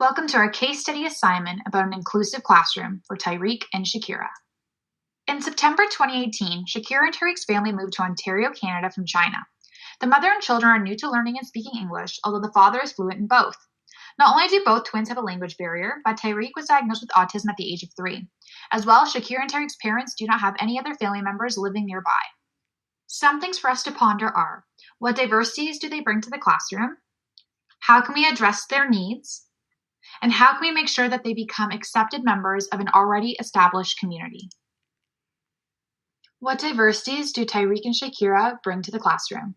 Welcome to our case study assignment about an inclusive classroom for Tyreke and Shakira. In September 2018, Shakira and Tyreke's family moved to Ontario, Canada from China. The mother and children are new to learning and speaking English, although the father is fluent in both. Not only do both twins have a language barrier, but Tyreke was diagnosed with autism at the age of 3. As well, Shakira and Tyreke's parents do not have any other family members living nearby. Some things for us to ponder are: what diversities do they bring to the classroom? How can we address their needs? And how can we make sure that they become accepted members of an already established community? What diversities do Tyreke and Shakira bring to the classroom?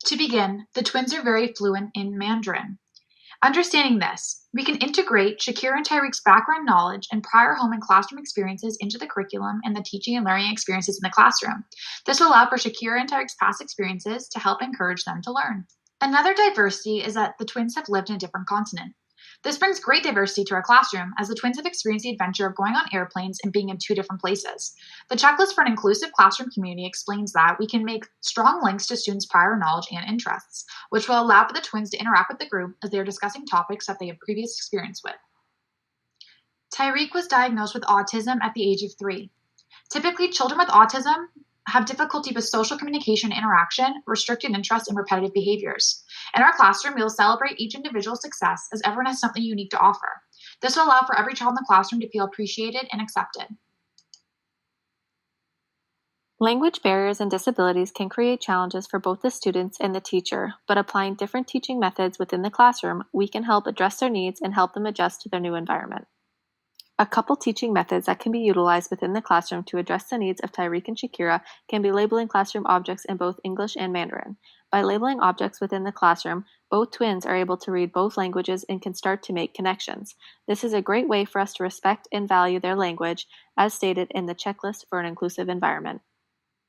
To begin, the twins are very fluent in Mandarin. Understanding this, we can integrate Shakira and Tyreke's background knowledge and prior home and classroom experiences into the curriculum and the teaching and learning experiences in the classroom. This will allow for Shakira and Tyreke's past experiences to help encourage them to learn. Another diversity is that the twins have lived in a different continent. This brings great diversity to our classroom, as the twins have experienced the adventure of going on airplanes and being in 2 different places. The checklist for an inclusive classroom community explains that we can make strong links to students' prior knowledge and interests, which will allow for the twins to interact with the group as they are discussing topics that they have previous experience with. Tyreke was diagnosed with autism at the age of 3. Typically, children with autism have difficulty with social communication and interaction, restricted interest, and repetitive behaviors. In our classroom, we will celebrate each individual's success, as everyone has something unique to offer. This will allow for every child in the classroom to feel appreciated and accepted. Language barriers and disabilities can create challenges for both the students and the teacher, but applying different teaching methods within the classroom, we can help address their needs and help them adjust to their new environment. A couple teaching methods that can be utilized within the classroom to address the needs of Tyreke and Shakira can be labeling classroom objects in both English and Mandarin. By labeling objects within the classroom, both twins are able to read both languages and can start to make connections. This is a great way for us to respect and value their language, as stated in the checklist for an inclusive environment.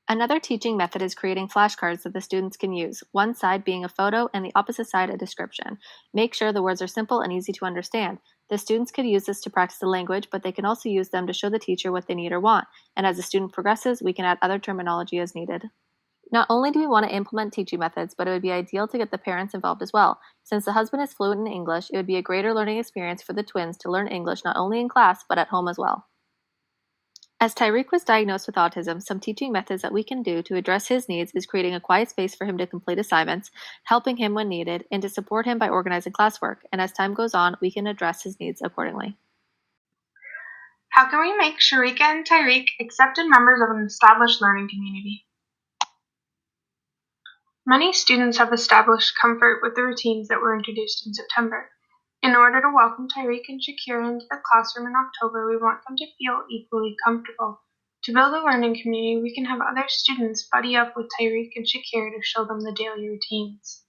Another teaching method is creating flashcards that the students can use, one side being a photo and the opposite side a description. Make sure the words are simple and easy to understand. The students could use this to practice the language, but they can also use them to show the teacher what they need or want. And as the student progresses, we can add other terminology as needed. Not only do we want to implement teaching methods, but it would be ideal to get the parents involved as well. Since the husband is fluent in English, it would be a greater learning experience for the twins to learn English not only in class, but at home as well. As Tyreke was diagnosed with autism, some teaching methods that we can do to address his needs is creating a quiet space for him to complete assignments, helping him when needed, and to support him by organizing classwork. And as time goes on, we can address his needs accordingly. How can we make Shakira and Tyreke accepted members of an established learning community? Many students have established comfort with the routines that were introduced in September. In order to welcome Tyreke and Shakira into the classroom in October, we want them to feel equally comfortable. To build a learning community, we can have other students buddy up with Tyreke and Shakira to show them the daily routines.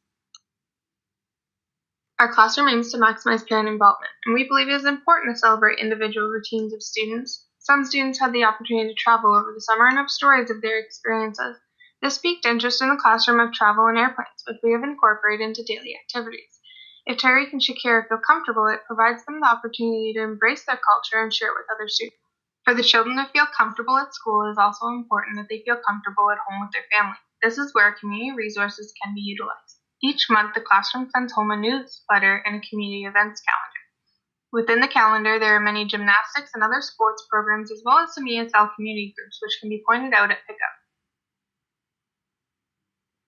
Our classroom aims to maximize parent involvement, and we believe it is important to celebrate individual routines of students. Some students had the opportunity to travel over the summer and have stories of their experiences. This piqued interest in the classroom of travel and airplanes, which we have incorporated into daily activities. If Tyreke and Shakira feel comfortable, it provides them the opportunity to embrace their culture and share it with other students. For the children to feel comfortable at school, it is also important that they feel comfortable at home with their family. This is where community resources can be utilized. Each month, the classroom sends home a newsletter and a community events calendar. Within the calendar, there are many gymnastics and other sports programs, as well as some ESL community groups, which can be pointed out at pickup.